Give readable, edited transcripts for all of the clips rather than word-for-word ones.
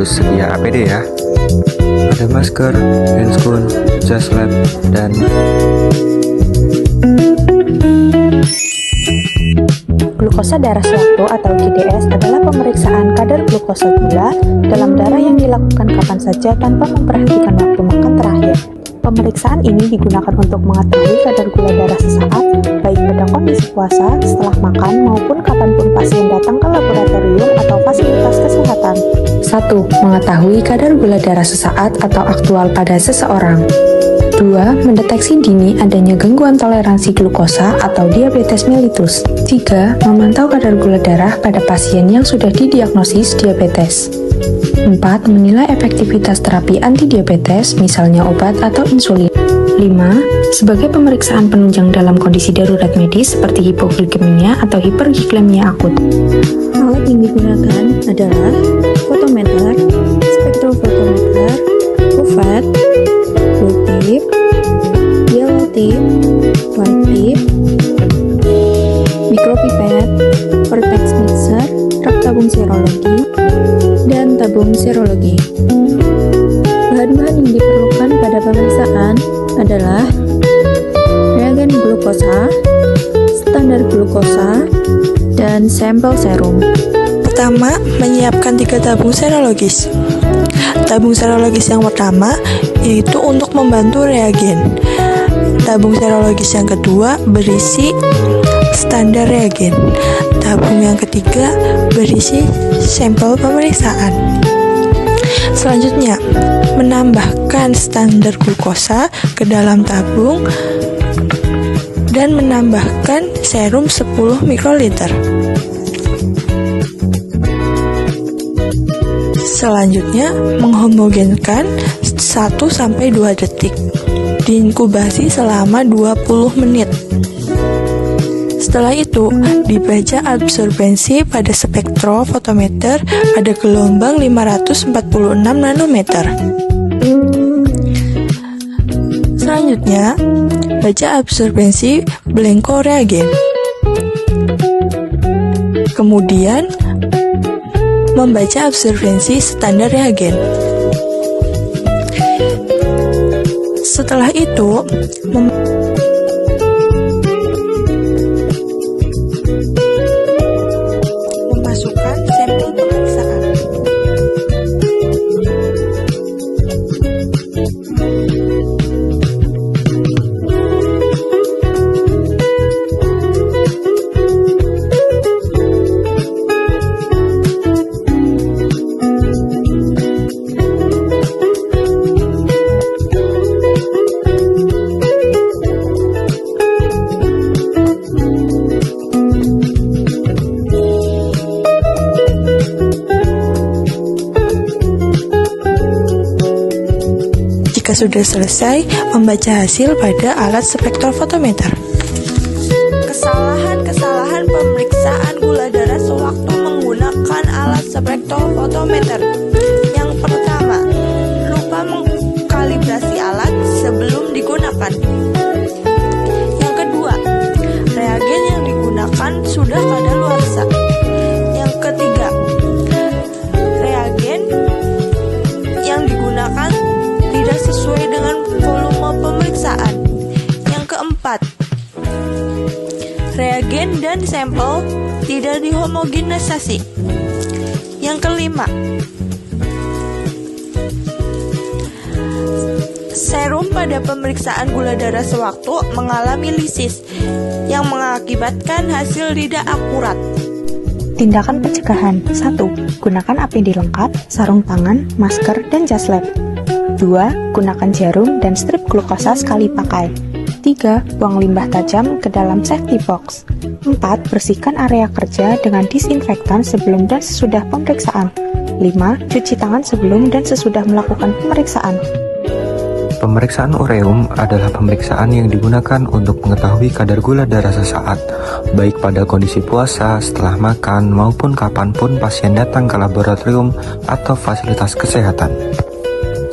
harus sedia APD ya. Ada masker, handscoon, jas lab, dan glukosa darah sewaktu atau GDS adalah pemeriksaan kadar glukosa gula dalam darah yang dilakukan kapan saja tanpa memperhatikan waktu makan terakhir. Pemeriksaan ini digunakan untuk mengetahui kadar gula darah sesaat, baik pada kondisi puasa, setelah makan, maupun kapanpun pasien datang ke laboratorium atau fasilitas kesehatan. 1. Mengetahui kadar gula darah sesaat atau aktual pada seseorang. 2. Mendeteksi dini adanya gangguan toleransi glukosa atau diabetes mellitus. 3. Memantau kadar gula darah pada pasien yang sudah didiagnosis diabetes. 4. Menilai efektivitas terapi antidiabetes, misalnya obat atau insulin. 5. Sebagai pemeriksaan penunjang dalam kondisi darurat medis seperti hipoglikemia atau hiperglikemia akut. Alat yang digunakan adalah fotometer, spektrofotometer, cuvette, blue tip, yellow tip, white tip, micropipette, vortex mixer, rak tabung serologi, dan tabung serologi. Bahan-bahan yang diperlukan pada pemeriksaan adalah reagen glukosa, standar glukosa, dan sampel serum. Pertama, menyiapkan 3 tabung serologis. Tabung serologis yang pertama yaitu untuk membantu reagen. Tabung serologis yang kedua berisi standar reagen. Tabung yang ketiga berisi sampel pemeriksaan. Selanjutnya, menambahkan standar glukosa ke dalam tabung dan menambahkan serum 10 mikroliter. Selanjutnya, menghomogenkan 1-2 detik. Diinkubasi selama 20 menit. Setelah itu, dibaca absorbensi pada spektrofotometer pada gelombang 546 nanometer. Selanjutnya, baca absorbensi blanko reagen. Kemudian, membaca absorbensi standar reagen. Setelah itu, memasukkan sampel pemeriksaan. Jika sudah selesai, membaca hasil pada alat spektrofotometer. Kesalahan-kesalahan pemeriksaan gula darah sewaktu menggunakan alat spektrofotometer. Yang pertama, lupa mengkalibrasi alat sebelum digunakan. Yang kedua, reagen yang digunakan sudah kadaluarsa. Yang ketiga, reagen yang digunakan tidak sesuai dengan volume pemeriksaan. Yang keempat, reagen dan sampel tidak dihomogenisasi. Yang kelima, serum pada pemeriksaan gula darah sewaktu mengalami lisis yang mengakibatkan hasil tidak akurat. Tindakan pencegahan. 1. Gunakan APD lengkap, sarung tangan, masker, dan jas lab. 2. Gunakan jarum dan strip glukosa sekali pakai. 3. Buang limbah tajam ke dalam safety box. 4. Bersihkan area kerja dengan disinfektan sebelum dan sesudah pemeriksaan. 5. Cuci tangan sebelum dan sesudah melakukan pemeriksaan. pemeriksaan ureum adalah pemeriksaan yang digunakan untuk mengetahui kadar gula darah sesaat, baik pada kondisi puasa, setelah makan, maupun kapanpun pasien datang ke laboratorium atau fasilitas kesehatan.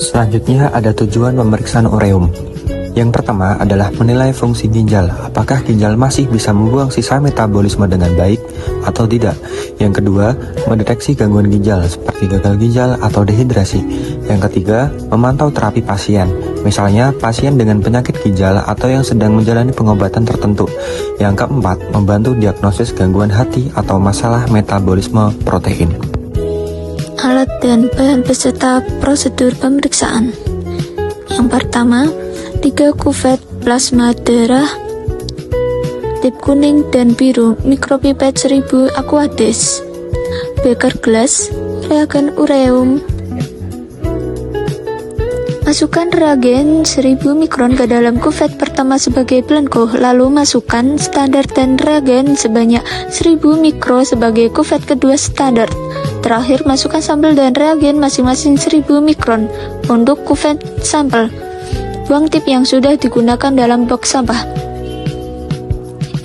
Selanjutnya ada tujuan pemeriksaan ureum. Yang pertama adalah menilai fungsi ginjal. Apakah ginjal masih bisa membuang sisa metabolisme dengan baik atau tidak? Yang kedua, mendeteksi gangguan ginjal seperti gagal ginjal atau dehidrasi. Yang ketiga, memantau terapi pasien. Misalnya, pasien dengan penyakit ginjal atau yang sedang menjalani pengobatan tertentu. Yang keempat, membantu diagnosis gangguan hati atau masalah metabolisme protein. Alat dan bahan beserta prosedur pemeriksaan. Yang pertama, 3 kuvet plasma darah, tip kuning dan biru, mikropipet 1000 Aquades, beker gelas, reagen ureum. Masukkan reagen 1000 mikron ke dalam kuvet pertama sebagai blanko, lalu masukkan standar dan reagen sebanyak 1000 mikro sebagai kuvet kedua standar. Terakhir, masukkan sampel dan reagen masing-masing 1000 mikron untuk kuvet sampel. Buang tip yang sudah digunakan dalam box sampah.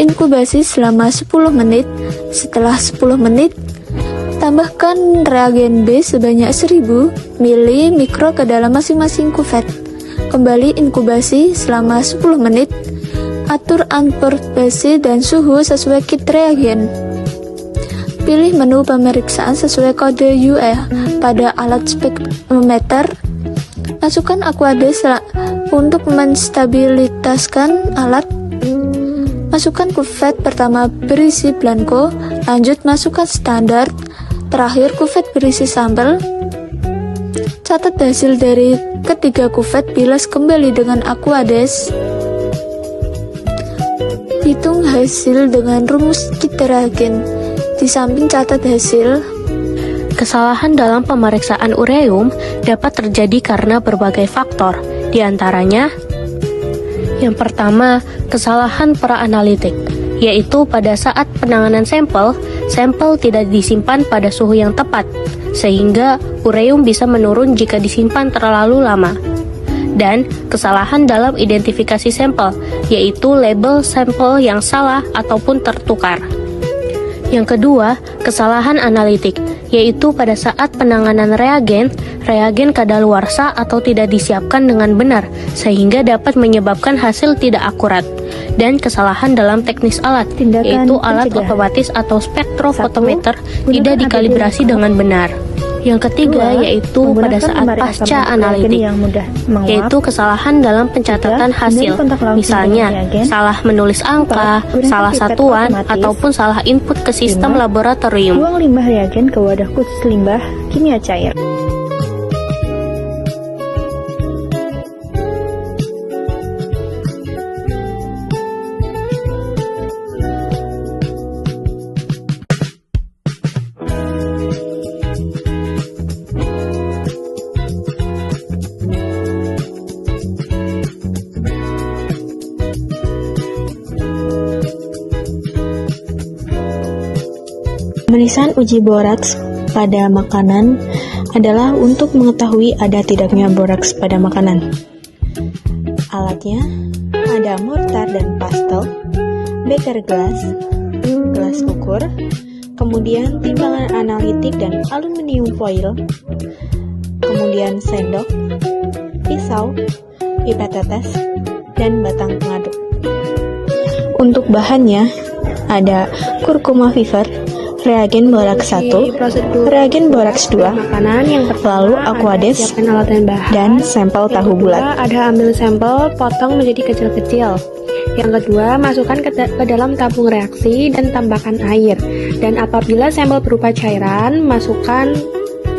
Inkubasi selama 10 menit. Setelah 10 menit, tambahkan reagen B sebanyak 1000 ml mikro ke dalam masing-masing kuvet. Kembali inkubasi selama 10 menit. Atur absorbasi dan suhu sesuai kit reagen. Pilih menu pemeriksaan sesuai kode UE pada alat spektrometer. Masukkan Aquades untuk menstabilitaskan alat. Masukkan kuvet pertama berisi blanko, lanjut masukkan standar, terakhir kuvet berisi sampel. Catat hasil dari ketiga kuvet, bilas kembali dengan Aquades. Hitung hasil dengan rumus kit reagen. Di samping catat hasil. Kesalahan dalam pemeriksaan ureum dapat terjadi karena berbagai faktor, di antaranya yang pertama, kesalahan praanalitik, yaitu pada saat penanganan sampel tidak disimpan pada suhu yang tepat, sehingga ureum bisa menurun jika disimpan terlalu lama. Dan kesalahan dalam identifikasi sampel, yaitu label sampel yang salah ataupun tertukar. Yang kedua, kesalahan analitik, yaitu pada saat penanganan reagen kadaluarsa atau tidak disiapkan dengan benar, sehingga dapat menyebabkan hasil tidak akurat. Dan kesalahan dalam teknis alat, yaitu alat otomatis atau spektrofotometer tidak dikalibrasi dengan benar. Yang ketiga, yaitu pada saat pasca analitik, yaitu kesalahan dalam pencatatan hasil, misalnya salah menulis angka, salah satuan, ataupun salah input ke sistem laboratorium. Buang limbah reagen ke wadah khusus limbah kimia cair. Pemeriksaan uji boraks pada makanan adalah untuk mengetahui ada tidaknya boraks pada makanan. Alatnya ada mortar dan pastel, beker gelas, gelas ukur, kemudian timbangan analitik dan aluminium foil, kemudian sendok, pisau, pipet tetes, dan batang pengaduk. Untuk bahannya ada kurkuma viver, reagen boraks 1, reagen boraks 2, lalu Aquades, dan sampel tahu bulat. Ada ambil sampel, potong menjadi kecil-kecil. Yang kedua, masukkan ke dalam tabung reaksi dan tambahkan air. Dan apabila sampel berupa cairan, masukkan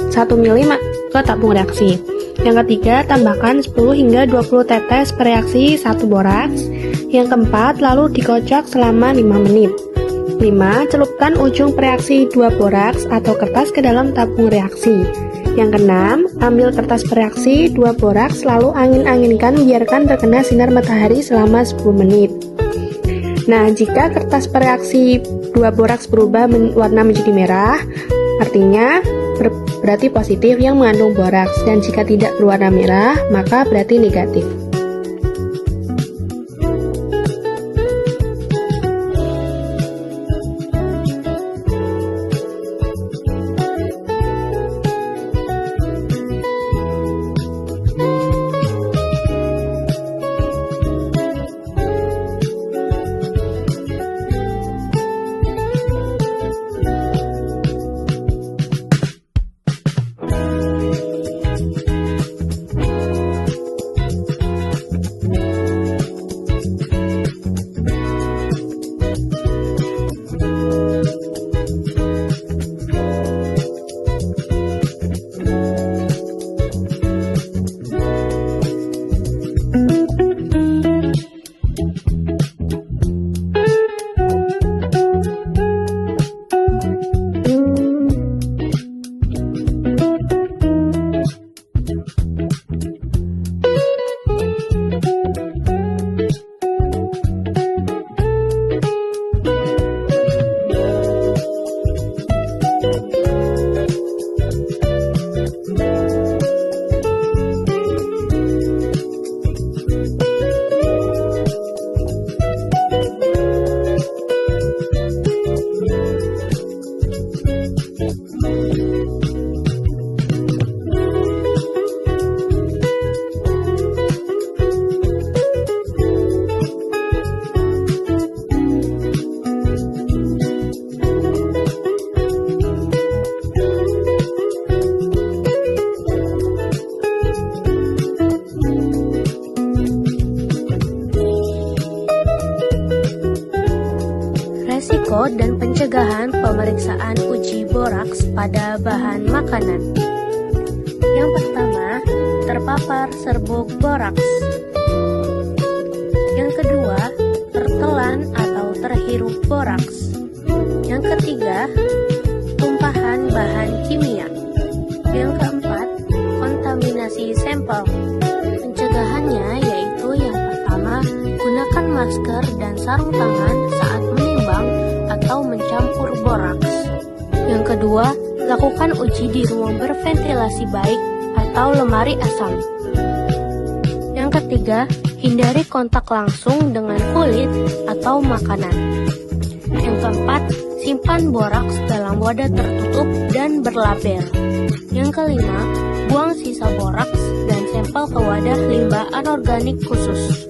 1 ml ke tabung reaksi. Yang ketiga, tambahkan 10 hingga 20 tetes per reaksi 1 boraks. Yang keempat, lalu dikocok selama 5 menit. 5. Celupkan ujung reaksi 2 boraks atau kertas ke dalam tabung reaksi. Yang keenam, ambil kertas reaksi 2 boraks lalu angin-anginkan, biarkan terkena sinar matahari selama 10 menit. Nah, jika kertas reaksi 2 boraks berubah warna menjadi merah, artinya berarti positif yang mengandung boraks, dan jika tidak berwarna merah, maka berarti negatif. pada bahan makanan. Yang pertama, terpapar serbuk boraks. Yang kedua, tertelan atau terhirup boraks. Yang ketiga, tumpahan bahan kimia. Yang keempat, kontaminasi sampel. Pencegahannya yaitu yang pertama, gunakan masker dan sarung tangan saat menimbang atau mencampur boraks. Yang kedua, lakukan uji di ruang berventilasi baik atau lemari asam. Yang ketiga, hindari kontak langsung dengan kulit atau makanan. Yang keempat, simpan boraks dalam wadah tertutup dan berlabel. Yang kelima, buang sisa boraks dan sampel ke wadah limbah anorganik khusus.